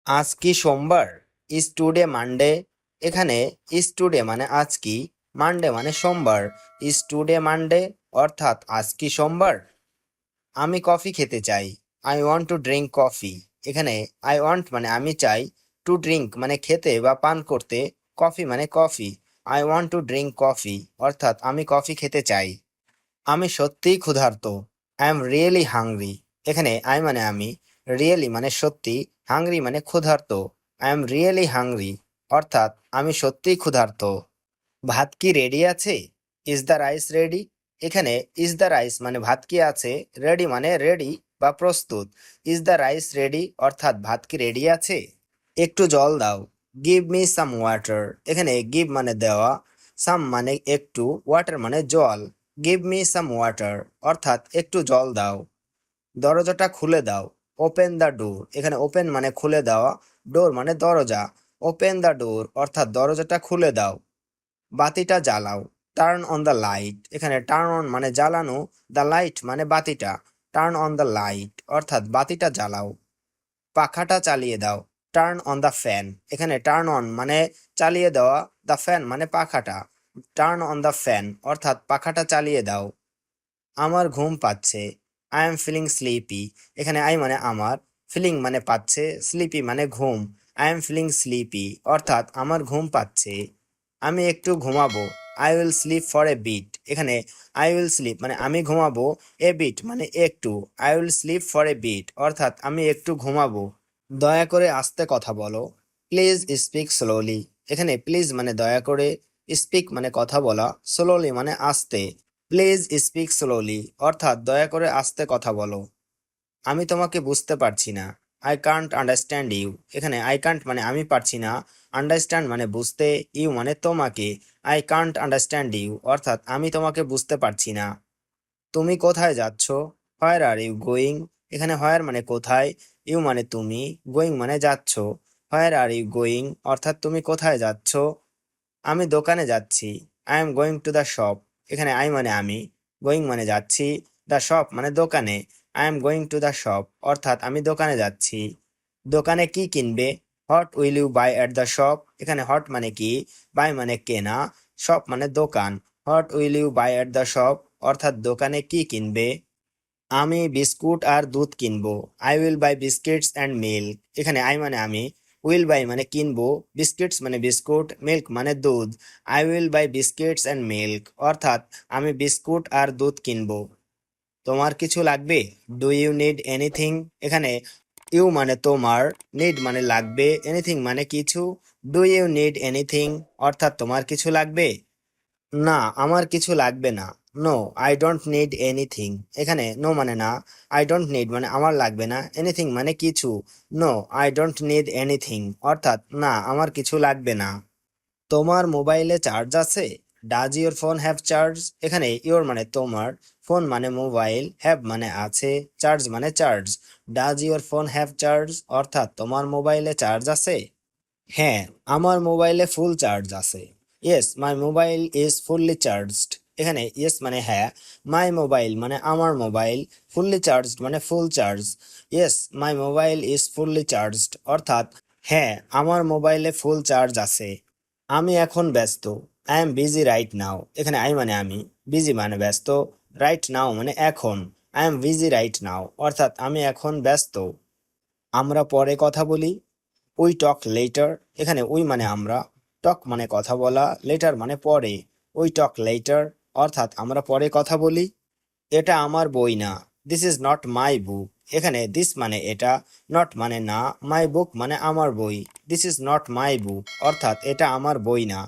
আজ কি সোমবার? Is today Monday? এখানে ইজ টুডে মানে আজ কি, মানডে মানে সোমবার। ইজ টুডে মানডে অর্থাৎ আজ কি সোমবার? আমি কফি খেতে চাই। I want to drink coffee. এখানে আই ওয়ান্ট মানে আমি চাই, টু ড্রিঙ্ক মানে খেতে বা পান করতে, কফি মানে coffee. I want to drink coffee অর্থাৎ আমি কফি খেতে চাই। আমি সত্যিই ক্ষুধার্ত। I am really hungry. এখানে আই মানে আমি, রিয়েলি মানে সত্যি, হাংরি মানে ক্ষুধার্ত। আই এম রিয়েলি হাংরি অর্থাৎ আমি সত্যিই ক্ষুধার্ত। ভাত কি রেডি আছে? Is the rice ready? এখানে ইজ দ্য রাইস মানে ভাত কি আছে, রেডি মানে রেডি বা প্রস্তুত। ইজ দ্য রাইস রেডি অর্থাৎ ভাত কি রেডি আছে? একটু জল দাও। Give me some water. এখানে গিভ মানে দেওয়া, সাম মানে একটু, ওয়াটার মানে জল। গিভ মি সাম ওয়াটার অর্থাৎ একটু জল দাও। দরজাটা খুলে দাও। Open the door. এখানে ওপেন মানে খুলে দেওয়া, ডোর মানে দরজা। ওপেন দ্য ডোর অর্থাৎ দরজাটা খুলে দাও। বাতিটা জ্বালাও। Turn on the light. এখানে টার্ন অন মানে জ্বালানো, দ্য লাইট মানে বাতিটা। টার্ন অন দ্য লাইট অর্থাৎ বাতিটা জ্বালাও। পাখাটা চালিয়ে দাও। Turn on the fan. এখানে টার্ন অন মানে চালিয়ে দেওয়া, দ্য ফ্যান মানে পাখাটা। টার্ন অন দ্য ফ্যান অর্থাৎ পাখাটা চালিয়ে দাও। আমার ঘুম পাচ্ছে। I am feeling sleepy. এখানে আই মানে আমার, ফিলিং মানে পাচ্ছে, স্লিপি মানে ঘুম। আই এম ফিলিং স্লিপি অর্থাৎ আমার ঘুম পাচ্ছে। আমি একটু ঘুমাবো। I will sleep for a bit. এখানে আই উইল স্লিপ মানে আমি ঘুমাবো, এ বিট মানে একটু। I will sleep for a bit অর্থাৎ আমি একটু ঘুমাবো। দয়া করে আস্তে কথা বলো। Please speak slowly. এখানে প্লিজ মানে দয়া করে, স্পিক মানে কথা বলা, স্লোলি মানে আস্তে। প্লিজ স্পিক স্লোলি অর্থাৎ দয়া করে আস্তে কথা বলো। আমি তোমাকে বুঝতে পারছি না। I can't understand you. এখানে আই কান্ট মানে আমি পারছি না, আন্ডারস্ট্যান্ড মানে বুঝতে, ইউ মানে তোমাকে। আই কান্ট আন্ডারস্ট্যান্ড ইউ অর্থাৎ আমি তোমাকে বুঝতে পারছি না। তুমি কোথায় যাচ্ছ? হোয়ার আর ইউ গোয়িং? এখানে হোয়ার মানে কোথায়, ইউ মানে তুমি, গোয়িং মানে যাচ্ছ। হোয়ার আর ইউ গোয়িং অর্থাৎ তুমি কোথায় যাচ্ছ? আমি দোকানে যাচ্ছি। I am going to the shop. এখানে আই মানে আমি, গোয়িং মানে যাচ্ছি, দ্য শপ মানে দোকানে। I am going to the shop অর্থাৎ আমি দোকানে যাচ্ছি। দোকানে কি কিনবে? What will you buy at the shop? এখানে হট মানে কি, বাই মানে কেনা, শপ মানে দোকান। What will you buy at the shop অর্থাৎ দোকানে কি কিনবে? আমি বিস্কুট আর দুধ কিনবো। I will buy biscuits and milk. এখানে আই মানে আমি, উইল বাই মানে কিনবো, বিস্কিটস মানে বিস্কুট, মিল্ক মানে দুধ। I will buy biscuits and milk অর্থাৎ আমি বিস্কুট আর দুধ কিনবো। তোমার কিছু লাগবে? Do you need anything? এখানে ইউ মানে তোমার, নিড মানে লাগবে, এনিথিং মানে কিছু। ডু ইউ নিড এনিথিং অর্থাৎ তোমার কিছু লাগবে? না, আমার কিছু লাগবে না। No, I don't need anything. এখানে নো মানে না, আই ডোন্ট নিড মানে আমার লাগবে না, এনিথিং মানে কিছু। No, I don't need anything অর্থাৎ না আমার কিছু লাগবে না। তোমার মোবাইলে চার্জ আছে? Does your phone have charge? এখানে ইওর মানে তোমার, ফোন মানে মোবাইল, হ্যাভ মানে আছে, চার্জ মানে charge. Does your phone have charge অর্থাৎ তোমার মোবাইলে চার্জ আছে? হ্যাঁ, আমার মোবাইলে ফুল চার্জ আছে। Yes my mobile is fully charged. এখানে ইয়েস মানে হ্যাঁ, মাই মোবাইল মানে আমার মোবাইল, ফুললি চার্জড মানে full charge. Yes my mobile is fully charged অর্থাৎ হ্যাঁ, আমার মোবাইলে ফুল চার্জ আছে। আমি এখন ব্যস্ত। I am busy right now. এখানে আই মানে আমি, বিজি মানে ব্যস্ত, রাইট নাও মানে এখন। I am busy right now অর্থাৎ আমি এখন ব্যস্ত। আমরা পরে কথা বলি। We talk later. এখানে উই মানে আমরা, টক মানে কথা বলা, লেটার মানে পরে। উই টক লেটার অর্থাৎ আমরা পরে কথা বলি। এটা আমার বই না। দিস ইজ নট মাই বুক। এখানে দিস মানে এটা, নট মানে না, মাই বুক মানে আমার বই। দিস ইজ নট মাই বুক অর্থাৎ এটা আমার বই না।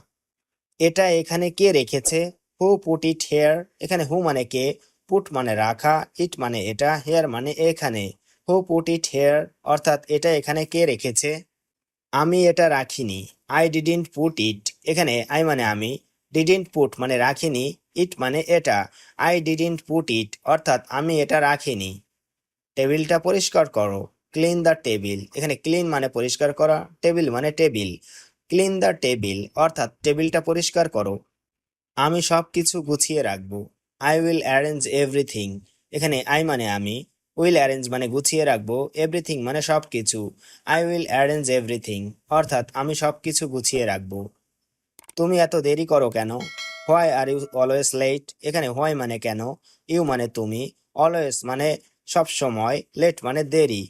এটা এখানে কে রেখেছে? হু পুট ইট হেয়ার? এখানে হু মানে কে, পুট মানে রাখা, ইট মানে এটা, হেয়ার মানে এখানে। হু পুট ইট হেয়ার অর্থাৎ এটা এখানে কে রেখেছে? আমি এটা রাখিনি। I didn't put it. এখানে আই মানে আমি, ডিডন্ট পুট মানে রাখিনি, ইট মানে এটা। আই ডিডন্ট পুট ইট অর্থাৎ আমি এটা রাখিনি। টেবিলটা পরিষ্কার করো। Clean the table. এখানে ক্লিন মানে পরিষ্কার করা, টেবিল মানে টেবিল। ক্লিন দ্য টেবিল অর্থাৎ টেবিলটা পরিষ্কার করো। আমি সব কিছু গুছিয়ে রাখবো। I will arrange everything. এখানে আই মানে আমি, উইল অ্যারেঞ্জ মানে গুছিয়ে রাখবো, এভরিথিং মানে সব কিছু। আই উইল অ্যারেঞ্জ এভরিথিং, অর্থাৎ আমি সব কিছু গুছিয়ে রাখবো। তুমি এত দেরি করো কেন? Why are you always late, এখানে হোয়াই মানে কেন, ইউ মানে তুমি, অলওয়েজ মানে সব সময়, লেট মানে দেরি।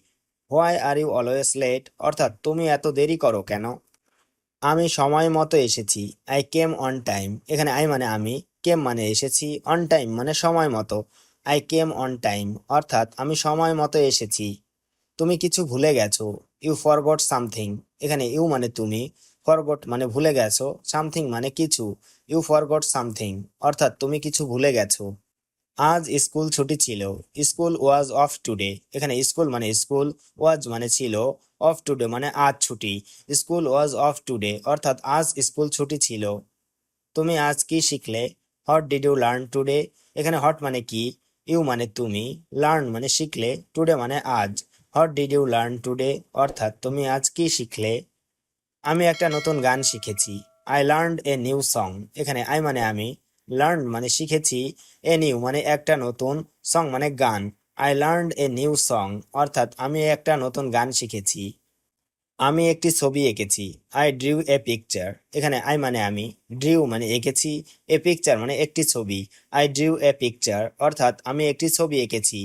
Why are you always late, অর্থাৎ তুমি এত দেরি করো কেন? আমি সময় মতো এসেছি, আই কেম অন টাইম, এখানে আই মানে আমি, কেম মানে এসেছি, অন টাইম মানে সময় মতো। আই কেম অন টাইম, অর্থাৎ আমি সময় মতো এসেছি। তুমি কিছু ভুলে গেছো, ইউ ফরগট সামথিং, এখানে ইউ মানে তুমি, ফরগট মানে ভুলে গেছো, সামথিং মানে কিছু। ইউ ফরগট সামথিং, অর্থাৎ তুমি কিছু ভুলে গেছো। আজ স্কুল ছুটি ছিল, স্কুল ওয়াজ অফ টুডে, এখানে স্কুল মানে স্কুল, ওয়াজ মানে ছিল, অফ টুডে মানে আজ ছুটি। স্কুল ওয়াজ অফ টুডে, অর্থাৎ আজ স্কুল ছুটি ছিল। তুমি আজ কি শিখলে? What did you learn today, এখানে হট মানে কি, ইউ মানে তুমি, লার্ন মানে শিখলে, টুডে মানে আজ। What did you learn today, অর্থাৎ তুমি আজ কি শিখলে? আমি একটা নতুন গান শিখেছি, I learned a new song, এখানে আই মানে আমি, লার্ন মানে শিখেছি, এ নিউ মানে একটা নতুন, সং মানে গান। I learned a new song, অর্থাৎ আমি একটা নতুন গান শিখেছি। আমি একটি ছবি এঁকেছি, আই ড্রিউ এ পিকচার, এখানে আই মানে আমি, ড্রিউ মানে এঁকেছি, এ পিকচার মানে একটি ছবি। আই ড্রিউ এ পিকচার, অর্থাৎ আমি একটি ছবি এঁকেছি।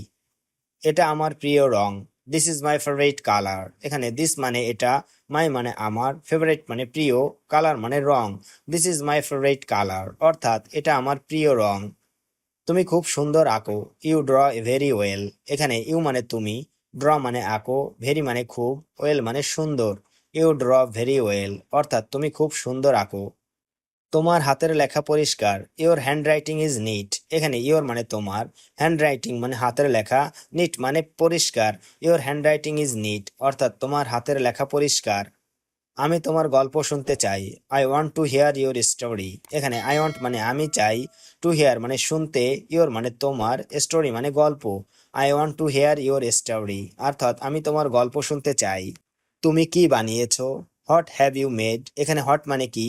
এটা আমার প্রিয় রং, this is my favourite colour, এখানে দিস মানে এটা, মাই মানে আমার, ফেভারিট মানে প্রিয়, কালার মানে রং। This is my favourite colour, অর্থাৎ এটা আমার প্রিয় রং। তুমি খুব সুন্দর আঁকো, ইউ ড্র ভেরি ওয়েল, এখানে ইউ মানে তুমি, ড্র মানে আঁকো, ভেরি মানে খুব, ওয়েল মানে সুন্দর। ইউ ড্র ভেরি ওয়েল, অর্থাৎ তুমি খুব সুন্দর আঁকো। তোমার হাতের লেখা পরিষ্কার, ইওর হ্যান্ডরাইটিং ইজ নিট, এখানে ইওর মানে তোমার, হ্যান্ডরাইটিং মানে হাতের লেখা, নিট মানে পরিষ্কার। ইওর হ্যান্ডরাইটিং ইজ নিট, অর্থাৎ তোমার হাতের লেখা পরিষ্কার। আমি তোমার গল্প শুনতে চাই, I want to here your story, এখানে আই ওয়ান্ট মানে আমি চাই, টু হিয়ার মানে শুনতে, ইওর মানে তোমার, স্টোরি মানে গল্প। I want to here your story, অর্থাৎ আমি তোমার গল্প শুনতে চাই। তুমি কি বানিয়েছো? হোয়াট হ্যাভ ইউ মেড, এখানে হোয়াট মানে কি,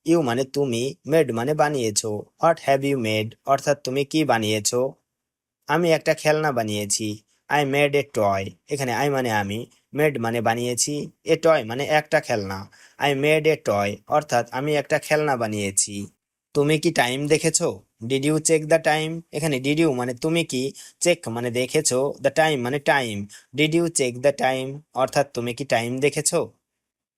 ইউ মানে তুমি, মেড মানে বানিয়েছো। হোয়াট হ্যাভ ইউ মেড, অর্থাৎ তুমি কি বানিয়েছো? আমি একটা খেলনা বানিয়েছি, আই মেড এ টয়, এখানে আই মানে আমি, মেড মানে বানিয়েছি, এ টয় মানে একটা খেলনা। আই মেড এ টয়, অর্থাৎ আমি একটা খেলনা বানিয়েছি। তুমি কি টাইম দেখেছো? Did you check the time, এখানে ডিড ইউ মানে তুমি কি, চেক মানে দেখেছো, দ্য টাইম মানে time. Did you check the time, অর্থাৎ তুমি কি টাইম দেখেছো?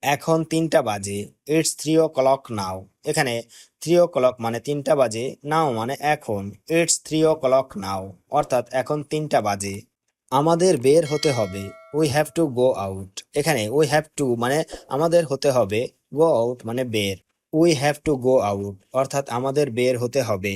এখন 3টা বাজে, ইটস 3 o'clock নাও, এখানে 3 o'clock মানে 3টা বাজে, নাও মানে এখন। ইটস 3 o'clock নাও, অর্থাৎ এখন 3টা বাজে। আমাদের বের হতে হবে, we have to go out, এখানে উই হ্যাভ টু মানে আমাদের হতে হবে, গো আউট মানে বের। We have to go out, অর্থাৎ আমাদের বের হতে হবে।